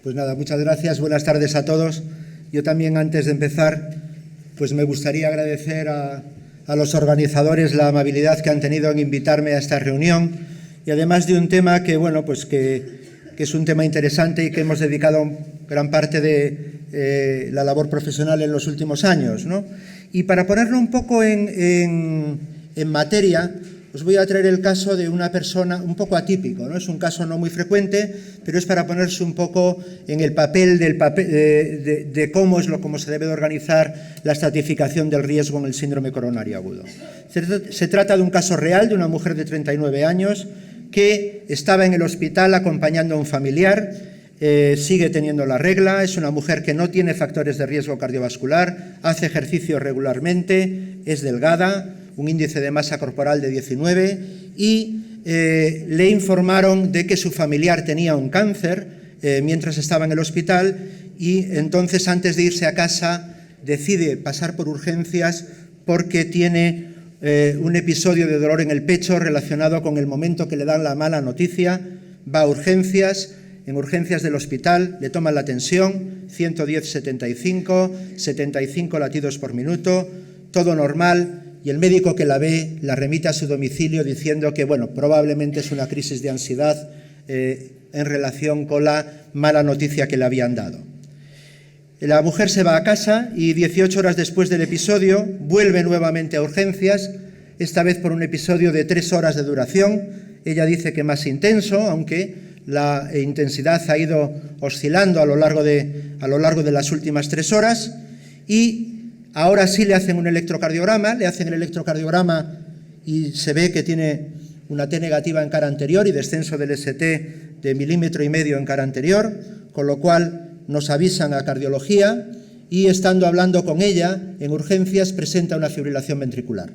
Pues nada, muchas gracias, buenas tardes a todos. Yo también, antes de empezar, pues me gustaría agradecer a los organizadores la amabilidad que han tenido en invitarme a esta reunión, y además de un tema que, bueno, pues que es un tema interesante y que hemos dedicado gran parte de la labor profesional en los últimos años, ¿no? Y para ponerlo un poco en materia, os voy a traer el caso de una persona un poco atípico, ¿no? Es un caso no muy frecuente, pero es para ponerse un poco en el papel de cómo se debe de organizar la estratificación del riesgo en el síndrome coronario agudo. Se trata de un caso real de una mujer de 39 años que estaba en el hospital acompañando a un familiar, sigue teniendo la regla, es una mujer que no tiene factores de riesgo cardiovascular, hace ejercicio regularmente, es delgada, un índice de masa corporal de 19 y le informaron de que su familiar tenía un cáncer mientras estaba en el hospital, y entonces, antes de irse a casa, decide pasar por urgencias porque tiene un episodio de dolor en el pecho relacionado con el momento que le dan la mala noticia. Va a urgencias, en urgencias del hospital le toman la tensión, 110/75, 75 latidos por minuto, todo normal, y el médico que la ve la remite a su domicilio diciendo que, bueno, probablemente es una crisis de ansiedad en relación con la mala noticia que le habían dado. La mujer se va a casa y 18 horas después del episodio vuelve nuevamente a urgencias, esta vez por un episodio de 3 horas de duración. Ella dice que más intenso, aunque la intensidad ha ido oscilando a lo largo de las últimas 3 horas, y ahora sí le hacen un electrocardiograma, y se ve que tiene una T negativa en cara anterior y descenso del ST de 1,5 milímetros en cara anterior, con lo cual nos avisan a cardiología, y estando hablando con ella en urgencias presenta una fibrilación ventricular.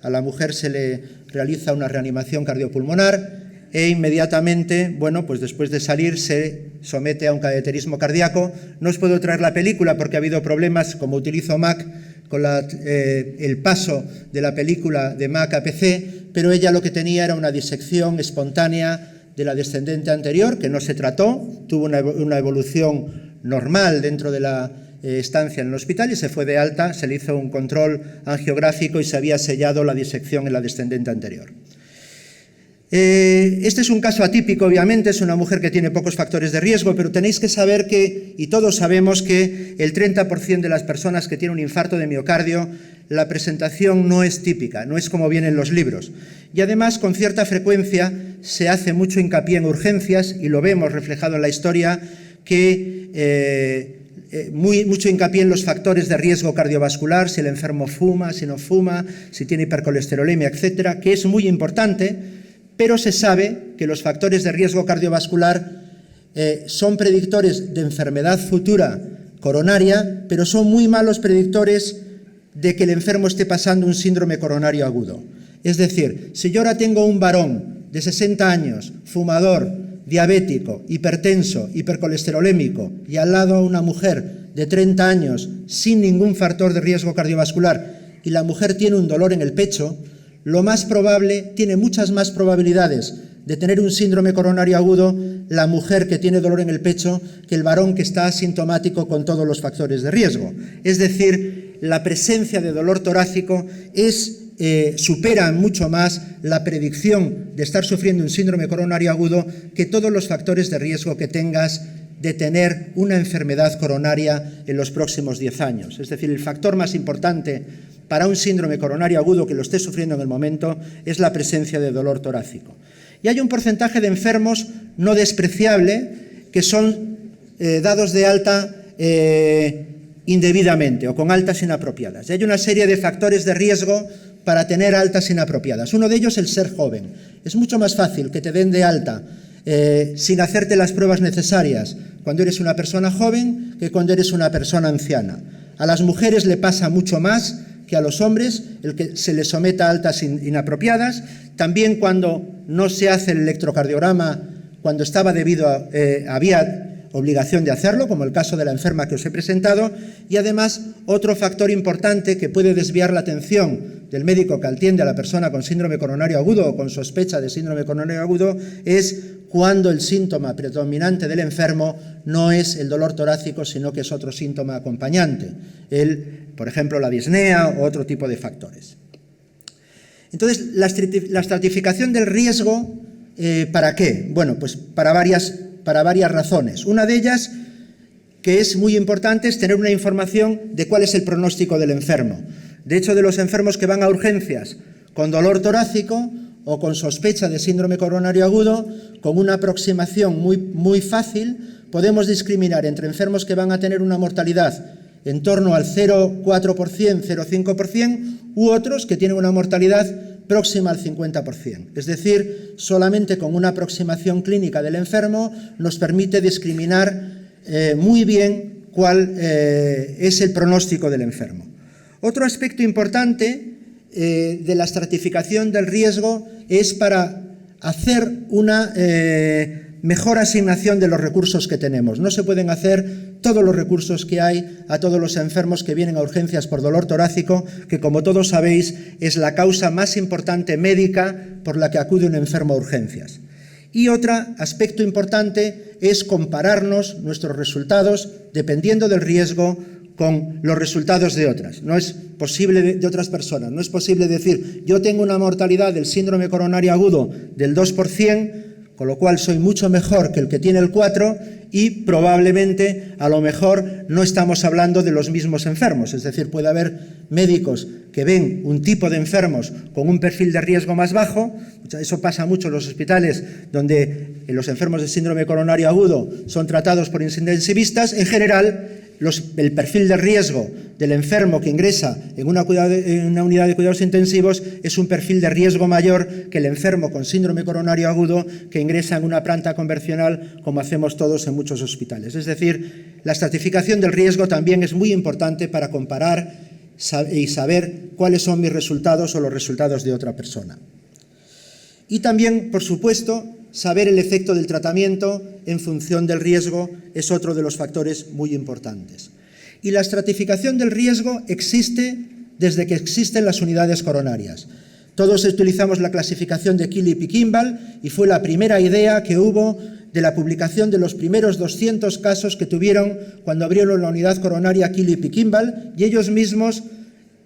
A la mujer se le realiza una reanimación cardiopulmonar e inmediatamente, bueno, pues después de salir se somete a un cateterismo cardíaco. No os puedo traer la película porque ha habido problemas, como utilizo Mac, con el paso de la película de Mac a PC, pero ella lo que tenía era una disección espontánea de la descendente anterior, que no se trató, tuvo una evolución normal dentro de la estancia en el hospital, y se fue de alta, se le hizo un control angiográfico y se había sellado la disección en la descendente anterior. Este es un caso atípico, obviamente, es una mujer que tiene pocos factores de riesgo, pero tenéis que saber que, y todos sabemos que el 30% de las personas que tienen un infarto de miocardio, la presentación no es típica, no es como viene en los libros. Y además, con cierta frecuencia, se hace mucho hincapié en urgencias, y lo vemos reflejado en la historia, que mucho hincapié en los factores de riesgo cardiovascular, si el enfermo fuma, si no fuma, si tiene hipercolesterolemia, etcétera, que es muy importante, pero se sabe que los factores de riesgo cardiovascular son predictores de enfermedad futura coronaria, pero son muy malos predictores de que el enfermo esté pasando un síndrome coronario agudo. Es decir, si yo ahora tengo un varón de 60 años, fumador, diabético, hipertenso, hipercolesterolémico, y al lado una mujer de 30 años sin ningún factor de riesgo cardiovascular, y la mujer tiene un dolor en el pecho, lo más probable, tiene muchas más probabilidades de tener un síndrome coronario agudo la mujer que tiene dolor en el pecho que el varón que está asintomático con todos los factores de riesgo. Es decir, la presencia de dolor torácico supera mucho más la predicción de estar sufriendo un síndrome coronario agudo que todos los factores de riesgo que tengas de tener una enfermedad coronaria en los próximos 10 años. Es decir, el factor más importante para un síndrome coronario agudo que lo esté sufriendo en el momento es la presencia de dolor torácico. Y hay un porcentaje de enfermos no despreciable que son dados de alta indebidamente o con altas inapropiadas. Y hay una serie de factores de riesgo para tener altas inapropiadas. Uno de ellos, el ser joven. Es mucho más fácil que te den de alta sin hacerte las pruebas necesarias cuando eres una persona joven que cuando eres una persona anciana. A las mujeres le pasa mucho más que a los hombres el que se les someta a altas inapropiadas. También cuando no se hace el electrocardiograma, cuando había obligación de hacerlo, como el caso de la enferma que os he presentado. Y además, otro factor importante que puede desviar la atención del médico que atiende a la persona con síndrome coronario agudo o con sospecha de síndrome coronario agudo es cuando el síntoma predominante del enfermo no es el dolor torácico, sino que es otro síntoma acompañante, por ejemplo, la disnea o otro tipo de factores. Entonces, la estratificación del riesgo, ¿para qué? Bueno, pues para varias razones. Una de ellas, que es muy importante, es tener una información de cuál es el pronóstico del enfermo. De hecho, de los enfermos que van a urgencias con dolor torácico o con sospecha de síndrome coronario agudo, con una aproximación muy fácil, podemos discriminar entre enfermos que van a tener una mortalidad en torno al 0,4%, 0,5%, u otros que tienen una mortalidad próxima al 50%. Es decir, solamente con una aproximación clínica del enfermo nos permite discriminar muy bien cuál es el pronóstico del enfermo. Otro aspecto importante de la estratificación del riesgo es para hacer una mejor asignación de los recursos que tenemos. No se pueden hacer todos los recursos que hay a todos los enfermos que vienen a urgencias por dolor torácico, que como todos sabéis es la causa más importante médica por la que acude un enfermo a urgencias. Y otro aspecto importante es compararnos nuestros resultados, dependiendo del riesgo, con los resultados de otras. No es posible de otras personas. No es posible decir, yo tengo una mortalidad del síndrome coronario agudo del 2%, con lo cual soy mucho mejor que el que tiene el 4%, y probablemente, a lo mejor, no estamos hablando de los mismos enfermos. Es decir, puede haber médicos que ven un tipo de enfermos con un perfil de riesgo más bajo. Eso pasa mucho en los hospitales donde los enfermos de síndrome coronario agudo son tratados por intensivistas. En general, el perfil de riesgo del enfermo que ingresa en una unidad de cuidados intensivos es un perfil de riesgo mayor que el enfermo con síndrome coronario agudo que ingresa en una planta convencional, como hacemos todos en muchos hospitales. Es decir, la estratificación del riesgo también es muy importante para comparar y saber cuáles son mis resultados o los resultados de otra persona. Y también, por supuesto, saber el efecto del tratamiento en función del riesgo es otro de los factores muy importantes. Y la estratificación del riesgo existe desde que existen las unidades coronarias. Todos utilizamos la clasificación de Killip y Kimball y fue la primera idea que hubo de la publicación de los primeros 200 casos que tuvieron cuando abrieron la unidad coronaria Killip y Kimball, y ellos mismos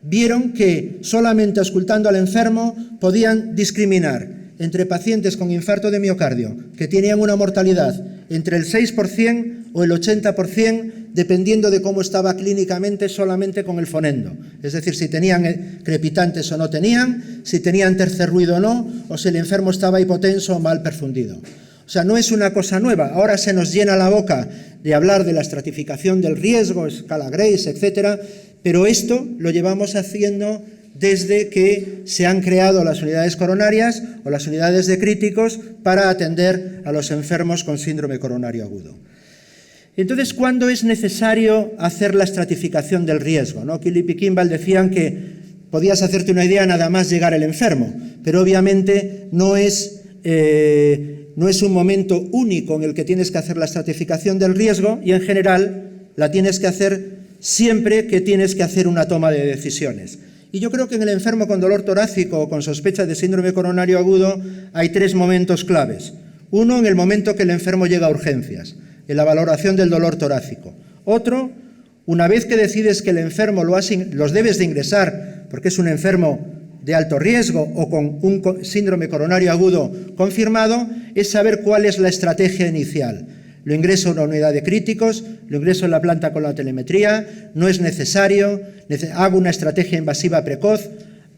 vieron que solamente auscultando al enfermo podían discriminar entre pacientes con infarto de miocardio que tenían una mortalidad entre el 6% o el 80%, dependiendo de cómo estaba clínicamente solamente con el fonendo. Es decir, si tenían crepitantes o no tenían, si tenían tercer ruido o no, o si el enfermo estaba hipotenso o mal perfundido. O sea, no es una cosa nueva. Ahora se nos llena la boca de hablar de la estratificación del riesgo, escala Grace, etcétera, pero esto lo llevamos haciendo desde que se han creado las unidades coronarias o las unidades de críticos para atender a los enfermos con síndrome coronario agudo. Entonces, ¿cuándo es necesario hacer la estratificación del riesgo? Killip y Kimball decían que podías hacerte una idea nada más llegar el enfermo, pero obviamente no es un momento único en el que tienes que hacer la estratificación del riesgo, y en general la tienes que hacer siempre que tienes que hacer una toma de decisiones. Y yo creo que en el enfermo con dolor torácico o con sospecha de síndrome coronario agudo hay 3 momentos claves. Uno, en el momento que el enfermo llega a urgencias, en la valoración del dolor torácico. Otro, una vez que decides que el enfermo los debes de ingresar porque es un enfermo de alto riesgo o con un síndrome coronario agudo confirmado, es saber cuál es la estrategia inicial. Lo ingreso a una unidad de críticos, lo ingreso en la planta con la telemetría, no es necesario, hago una estrategia invasiva precoz,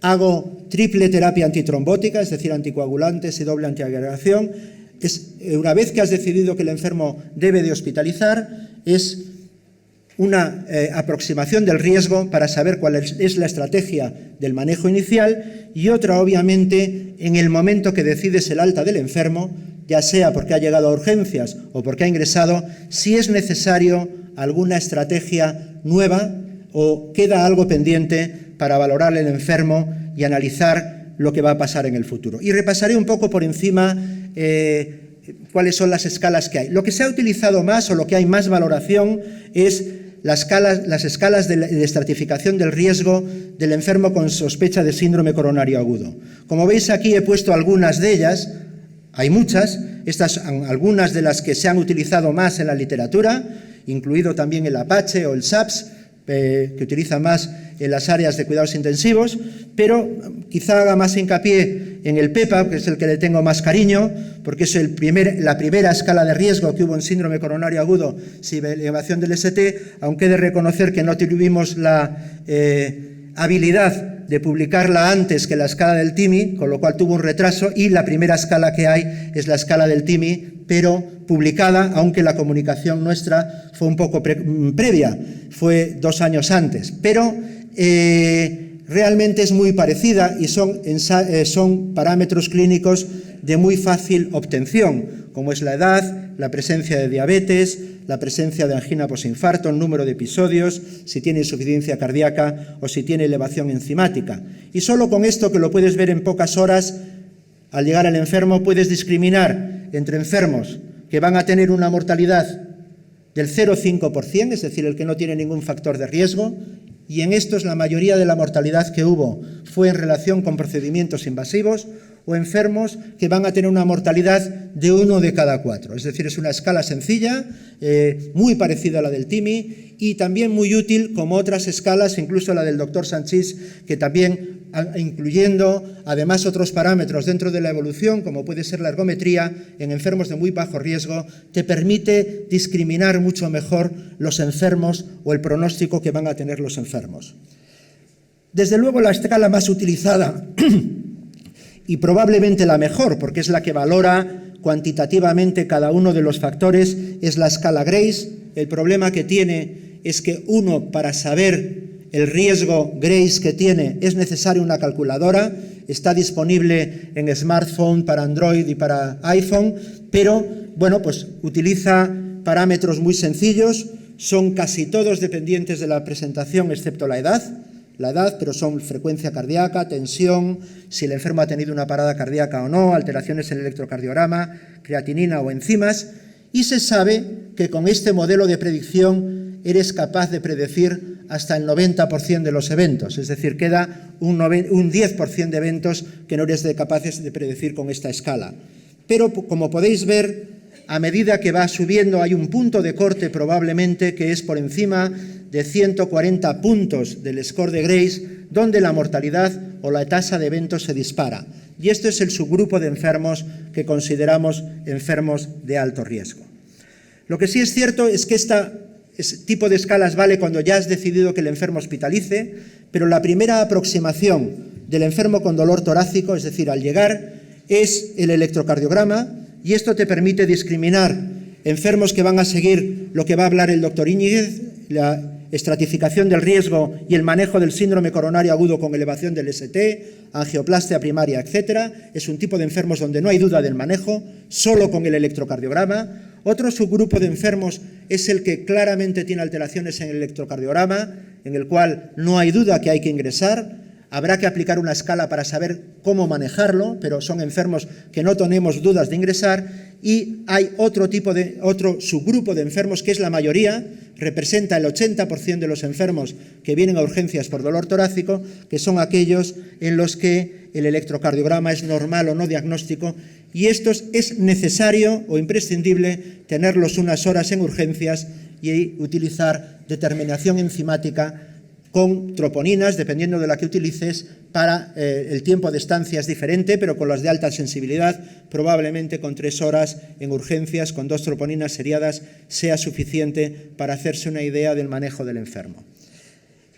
hago triple terapia antitrombótica, es decir, anticoagulantes y doble antiagregación. Una vez que has decidido que el enfermo debe de hospitalizar, es una aproximación del riesgo para saber cuál es la estrategia del manejo inicial, y otra, obviamente, en el momento que decides el alta del enfermo, ya sea porque ha llegado a urgencias o porque ha ingresado, si es necesario alguna estrategia nueva o queda algo pendiente para valorar el enfermo y analizar lo que va a pasar en el futuro. Y repasaré un poco por encima cuáles son las escalas que hay. Lo que se ha utilizado más o lo que hay más valoración es las escalas de estratificación del riesgo del enfermo con sospecha de síndrome coronario agudo. Como veis aquí he puesto algunas de ellas. Hay muchas. Estas son algunas de las que se han utilizado más en la literatura, incluido también el Apache o el SAPS, que utiliza más en las áreas de cuidados intensivos, pero quizá haga más hincapié en el PEPA, que es el que le tengo más cariño, porque es la primera escala de riesgo que hubo en síndrome coronario agudo sin elevación del ST, aunque he de reconocer que no tuvimos la habilidad de publicarla antes que la escala del TIMI, con lo cual tuvo un retraso, y la primera escala que hay es la escala del TIMI, pero publicada, aunque la comunicación nuestra fue un poco previa, fue 2 años antes, pero realmente es muy parecida y son parámetros clínicos de muy fácil obtención, como es la edad, la presencia de diabetes, la presencia de angina posinfarto, el número de episodios, si tiene insuficiencia cardíaca o si tiene elevación enzimática. Y solo con esto, que lo puedes ver en pocas horas, al llegar al enfermo, puedes discriminar entre enfermos que van a tener una mortalidad del 0,5%, es decir, el que no tiene ningún factor de riesgo, y en estos la mayoría de la mortalidad que hubo fue en relación con procedimientos invasivos, o enfermos que van a tener una mortalidad de 1 de cada 4. Es decir, es una escala sencilla, muy parecida a la del TIMI y también muy útil como otras escalas, incluso la del doctor Sanchís, que también, incluyendo además otros parámetros dentro de la evolución, como puede ser la ergometría, en enfermos de muy bajo riesgo, te permite discriminar mucho mejor los enfermos o el pronóstico que van a tener los enfermos. Desde luego, la escala más utilizada y probablemente la mejor, porque es la que valora cuantitativamente cada uno de los factores, es la escala Grace. El problema que tiene es que uno, para saber el riesgo Grace que tiene, es necesaria una calculadora. Está disponible en smartphone para Android y para iPhone, pero bueno, pues utiliza parámetros muy sencillos, son casi todos dependientes de la presentación, excepto la edad, pero son frecuencia cardíaca, tensión, si el enfermo ha tenido una parada cardíaca o no, alteraciones en el electrocardiograma, creatinina o enzimas, y se sabe que con este modelo de predicción eres capaz de predecir hasta el 90% de los eventos, es decir, queda un 10% de eventos que no eres capaces de predecir con esta escala. Pero, como podéis ver, a medida que va subiendo hay un punto de corte probablemente que es por encima de 140 puntos del score de Grace, donde la mortalidad o la tasa de eventos se dispara. Y este es el subgrupo de enfermos que consideramos enfermos de alto riesgo. Lo que sí es cierto es que este tipo de escalas vale cuando ya has decidido que el enfermo hospitalice, pero la primera aproximación del enfermo con dolor torácico, es decir, al llegar, es el electrocardiograma, y esto te permite discriminar enfermos que van a seguir lo que va a hablar el doctor Íñiguez, la estratificación del riesgo y el manejo del síndrome coronario agudo con elevación del ST, angioplastia primaria, etc. Es un tipo de enfermos donde no hay duda del manejo, solo con el electrocardiograma. Otro subgrupo de enfermos es el que claramente tiene alteraciones en el electrocardiograma, en el cual no hay duda que hay que ingresar. Habrá que aplicar una escala para saber cómo manejarlo, pero son enfermos que no tenemos dudas de ingresar. Y hay otro subgrupo de enfermos, que es la mayoría, representa el 80% de los enfermos que vienen a urgencias por dolor torácico, que son aquellos en los que el electrocardiograma es normal o no diagnóstico, y estos es necesario o imprescindible tenerlos unas horas en urgencias y utilizar determinación enzimática con troponinas, dependiendo de la que utilices, para el tiempo de estancia es diferente, pero con las de alta sensibilidad, probablemente con 3 horas en urgencias, con 2 troponinas seriadas, sea suficiente para hacerse una idea del manejo del enfermo.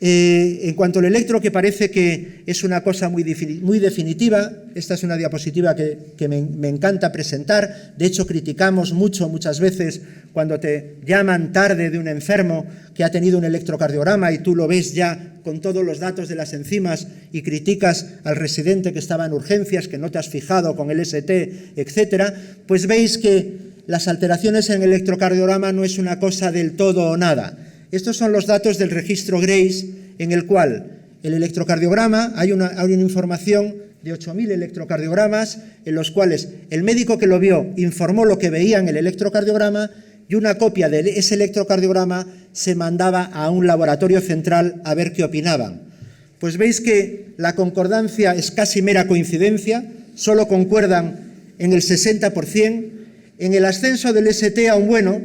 En cuanto al electro, que parece que es una cosa muy definitiva, esta es una diapositiva que me encanta presentar. De hecho, criticamos muchas veces cuando te llaman tarde de un enfermo que ha tenido un electrocardiograma y tú lo ves ya con todos los datos de las enzimas y criticas al residente que estaba en urgencias, que no te has fijado con el ST, etcétera. Pues veis que las alteraciones en el electrocardiograma no es una cosa del todo o nada. Estos son los datos del registro Grace, en el cual el electrocardiograma, hay una información de 8.000 electrocardiogramas, en los cuales el médico que lo vio informó lo que veía en el electrocardiograma, y una copia de ese electrocardiograma se mandaba a un laboratorio central a ver qué opinaban. Pues veis que la concordancia es casi mera coincidencia, solo concuerdan en el 60%, En el ascenso del ST a un bueno,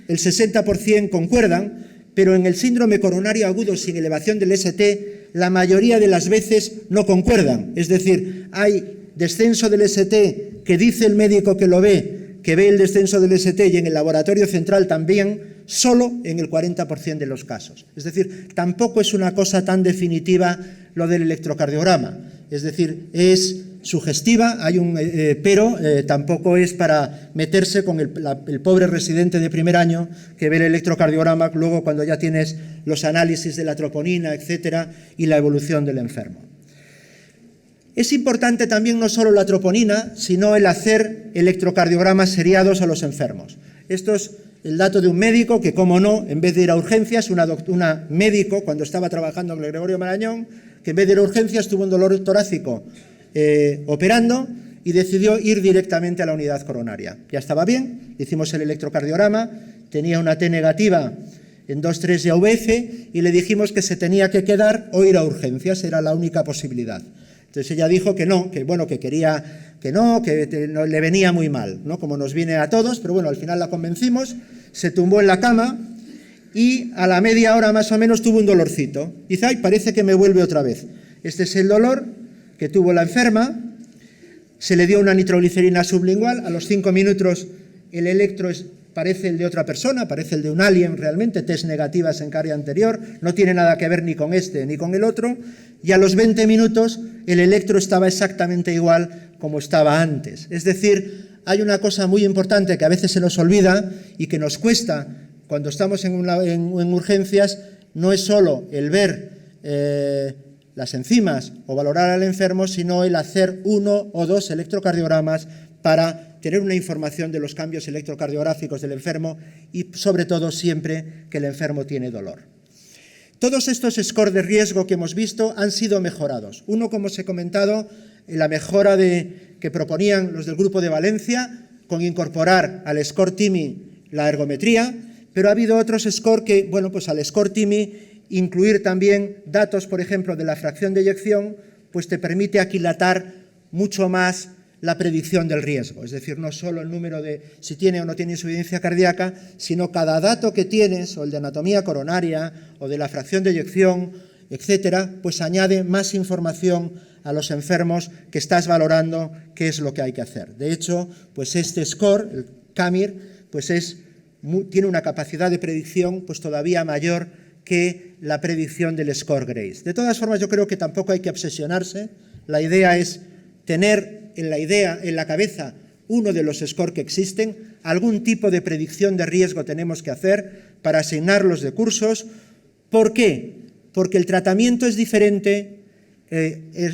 el 60% concuerdan, pero en el síndrome coronario agudo sin elevación del ST, la mayoría de las veces no concuerdan. Es decir, hay descenso del ST que dice el médico que lo ve, que ve el descenso del ST, y en el laboratorio central también, solo en el 40% de los casos. Es decir, tampoco es una cosa tan definitiva lo del electrocardiograma. Es decir, es sugestiva, pero tampoco es para meterse con el pobre residente de primer año que ve el electrocardiograma luego cuando ya tienes los análisis de la troponina, etcétera, y la evolución del enfermo. Es importante también no solo la troponina, sino el hacer electrocardiogramas seriados a los enfermos. Esto es el dato de un médico que, como no, en vez de ir a urgencias, una médico, cuando estaba trabajando con el Gregorio Marañón, que en vez de ir a urgencias tuvo un dolor torácico operando y decidió ir directamente a la unidad coronaria. Ya estaba bien, hicimos el electrocardiograma, tenía una T negativa en 2,3 de AVF y le dijimos que se tenía que quedar o ir a urgencias, era la única posibilidad. Entonces ella dijo que no, que bueno, que quería que no, que no, le venía muy mal, ¿no? Como nos viene a todos, pero bueno, al final la convencimos, se tumbó en la cama y a la media hora más o menos tuvo un dolorcito. Dice, ay, parece que me vuelve otra vez. Este es el dolor que tuvo la enferma, se le dio una nitroglicerina sublingual, a los 5 minutos el electro parece el de otra persona, parece el de un alien realmente, test negativas en carga anterior, no tiene nada que ver ni con este ni con el otro, y a los 20 minutos el electro estaba exactamente igual como estaba antes. Es decir, hay una cosa muy importante que a veces se nos olvida y que nos cuesta cuando estamos en urgencias, no es solo el ver las enzimas o valorar al enfermo, sino el hacer 1 o 2 electrocardiogramas para tener una información de los cambios electrocardiográficos del enfermo y, sobre todo, siempre que el enfermo tiene dolor. Todos estos scores de riesgo que hemos visto han sido mejorados. Uno, como os he comentado, la mejora que proponían los del Grupo de Valencia con incorporar al score TIMI la ergometría, pero ha habido otros scores que, bueno, pues al score TIMI incluir también datos, por ejemplo, de la fracción de eyección, pues te permite aquilatar mucho más la predicción del riesgo. Es decir, no solo el número de si tiene o no tiene insuficiencia cardíaca, sino cada dato que tienes, o el de anatomía coronaria, o de la fracción de eyección, etcétera, pues añade más información a los enfermos que estás valorando qué es lo que hay que hacer. De hecho, pues este score, el CAMIR, pues tiene una capacidad de predicción pues todavía mayor que la predicción del score Grace. De todas formas, yo creo que tampoco hay que obsesionarse. La idea es tener en la cabeza uno de los scores que existen, algún tipo de predicción de riesgo tenemos que hacer para asignarlos de cursos. ¿Por qué? Porque el tratamiento es diferente,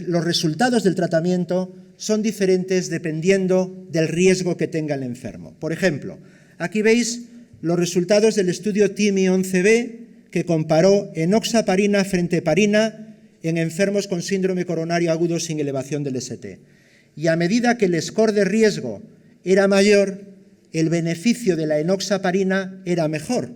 los resultados del tratamiento son diferentes dependiendo del riesgo que tenga el enfermo. Por ejemplo, aquí veis los resultados del estudio TIMI-11B que comparó enoxaparina frente a heparina en enfermos con síndrome coronario agudo sin elevación del ST. Y a medida que el score de riesgo era mayor, el beneficio de la enoxaparina era mejor.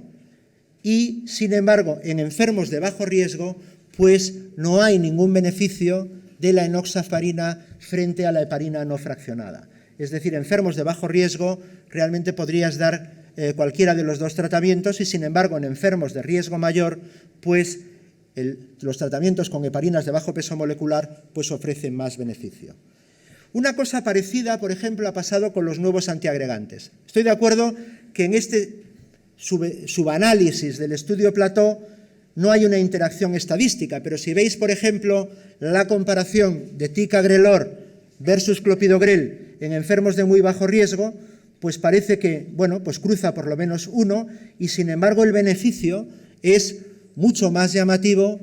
Y, sin embargo, en enfermos de bajo riesgo, pues no hay ningún beneficio de la enoxaparina frente a la heparina no fraccionada. Es decir, enfermos de bajo riesgo realmente podrías dar cualquiera de los dos tratamientos y, sin embargo, en enfermos de riesgo mayor, pues los tratamientos con heparinas de bajo peso molecular pues ofrecen más beneficio. Una cosa parecida, por ejemplo, ha pasado con los nuevos antiagregantes. Estoy de acuerdo que en este subanálisis del estudio Plateau no hay una interacción estadística, pero si veis, por ejemplo, la comparación de ticagrelor versus clopidogrel en enfermos de muy bajo riesgo, pues parece que, bueno, pues cruza por lo menos uno y, sin embargo, el beneficio es mucho más llamativo,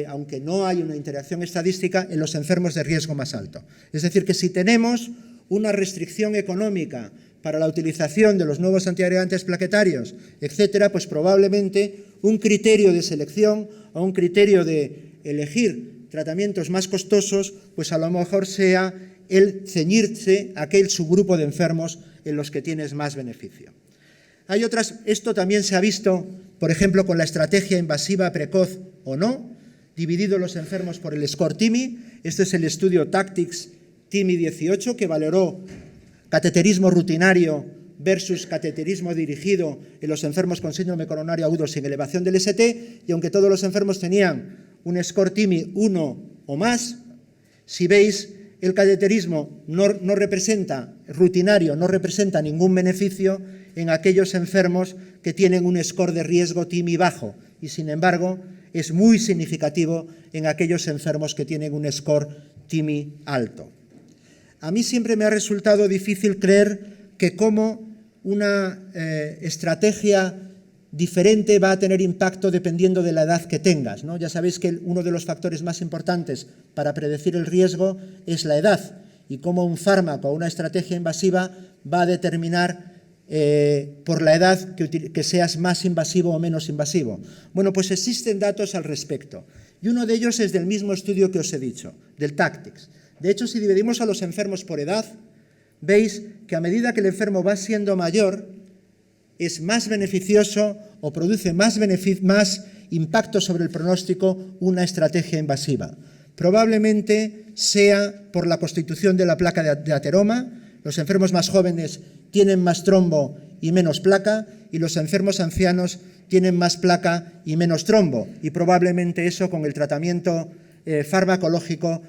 aunque no hay una interacción estadística, en los enfermos de riesgo más alto. Es decir, que si tenemos una restricción económica para la utilización de los nuevos antiagregantes plaquetarios, etcétera, pues probablemente un criterio de selección o un criterio de elegir tratamientos más costosos, pues a lo mejor sea el ceñirse a aquel subgrupo de enfermos en los que tienes más beneficio. Hay otras, esto también se ha visto, por ejemplo, con la estrategia invasiva precoz o no, dividido los enfermos por el score TIMI. Este es el estudio Tactics TIMI 18, que valoró cateterismo rutinario versus cateterismo dirigido en los enfermos con síndrome coronario agudo sin elevación del ST, y aunque todos los enfermos tenían un score TIMI 1 o más, si veis, el cateterismo no representa, rutinario, no representa ningún beneficio en aquellos enfermos que tienen un score de riesgo TIMI bajo, y sin embargo es muy significativo en aquellos enfermos que tienen un score TIMI alto. A mí siempre me ha resultado difícil creer que como una estrategia diferente va a tener impacto dependiendo de la edad que tengas, ¿no? Ya sabéis que uno de los factores más importantes para predecir el riesgo es la edad, y cómo un fármaco o una estrategia invasiva va a determinar por la edad que seas más invasivo o menos invasivo. Bueno, pues existen datos al respecto, y uno de ellos es del mismo estudio que os he dicho, del TACTICS. De hecho, si dividimos a los enfermos por edad, veis que a medida que el enfermo va siendo mayor, es más beneficioso o produce más impacto sobre el pronóstico una estrategia invasiva. Probablemente sea por la constitución de la placa de ateroma. Los enfermos más jóvenes tienen más trombo y menos placa, y los enfermos ancianos tienen más placa y menos trombo, y probablemente eso con el tratamiento farmacológico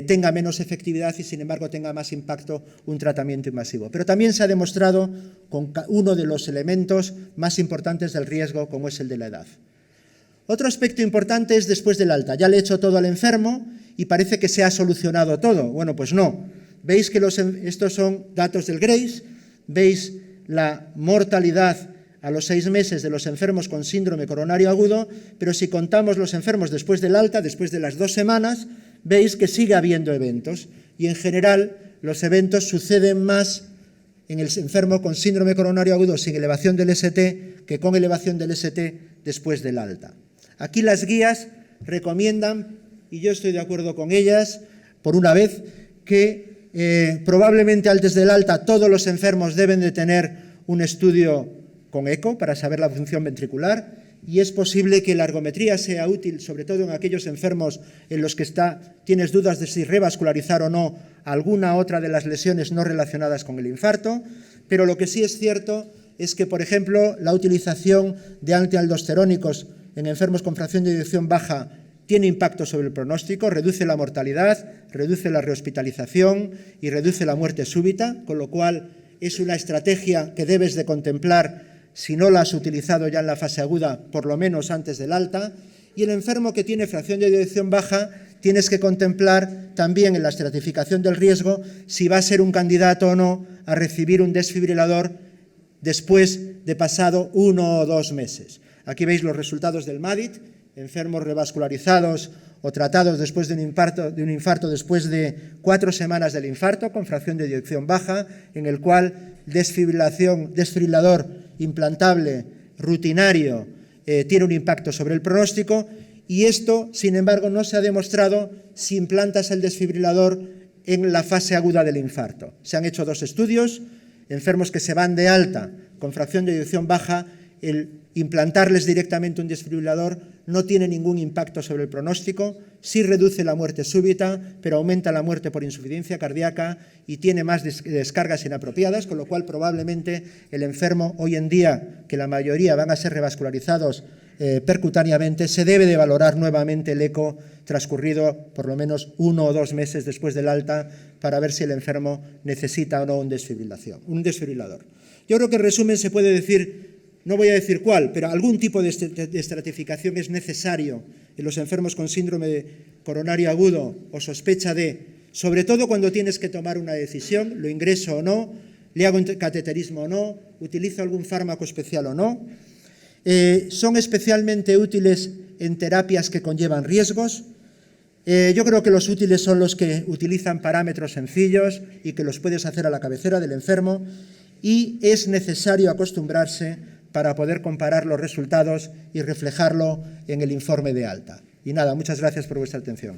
tenga menos efectividad y sin embargo tenga más impacto un tratamiento invasivo. Pero también se ha demostrado con uno de los elementos más importantes del riesgo, como es el de la edad. Otro aspecto importante es después del alta. Ya le he hecho todo al enfermo y parece que se ha solucionado todo. Bueno, pues no. Veis que estos son datos del GRACE, veis la mortalidad a los 6 meses de los enfermos con síndrome coronario agudo, pero si contamos los enfermos después del alta, después de las 2 semanas, veis que sigue habiendo eventos, y en general los eventos suceden más en el enfermo con síndrome coronario agudo sin elevación del ST que con elevación del ST después del alta. Aquí las guías recomiendan, y yo estoy de acuerdo con ellas, por una vez, que probablemente antes del alta todos los enfermos deben de tener un estudio con eco para saber la función ventricular, y es posible que la ergometría sea útil, sobre todo en aquellos enfermos en los que tienes dudas de si revascularizar o no alguna otra de las lesiones no relacionadas con el infarto, pero lo que sí es cierto es que, por ejemplo, la utilización de antialdosterónicos en enfermos con fracción de eyección baja tiene impacto sobre el pronóstico, reduce la mortalidad, reduce la rehospitalización y reduce la muerte súbita, con lo cual es una estrategia que debes de contemplar si no la has utilizado ya en la fase aguda, por lo menos antes del alta. Y el enfermo que tiene fracción de eyección baja, tienes que contemplar también en la estratificación del riesgo si va a ser un candidato o no a recibir un desfibrilador después de pasado 1 o 2 meses. Aquí veis los resultados del MADIT, enfermos revascularizados o tratados después de un infarto después de 4 semanas del infarto con fracción de eyección baja, en el cual desfibrilador implantable rutinario tiene un impacto sobre el pronóstico, y esto, sin embargo, no se ha demostrado si implantas el desfibrilador en la fase aguda del infarto. Se han hecho 2 estudios, enfermos que se van de alta con fracción de eyección baja, el implantarles directamente un desfibrilador no tiene ningún impacto sobre el pronóstico, sí reduce la muerte súbita, pero aumenta la muerte por insuficiencia cardíaca y tiene más descargas inapropiadas, con lo cual probablemente el enfermo hoy en día, que la mayoría van a ser revascularizados percutáneamente, se debe de valorar nuevamente el eco transcurrido por lo menos 1 o 2 meses después del alta para ver si el enfermo necesita o no un desfibrilador. Yo creo que en resumen se puede decir, no voy a decir cuál, pero algún tipo de estratificación es necesario en los enfermos con síndrome coronario agudo o sospecha de, sobre todo cuando tienes que tomar una decisión, lo ingreso o no, le hago cateterismo o no, utilizo algún fármaco especial o no. Son especialmente útiles en terapias que conllevan riesgos. Yo creo que los útiles son los que utilizan parámetros sencillos y que los puedes hacer a la cabecera del enfermo, y es necesario acostumbrarse para poder comparar los resultados y reflejarlo en el informe de alta. Y nada, muchas gracias por vuestra atención.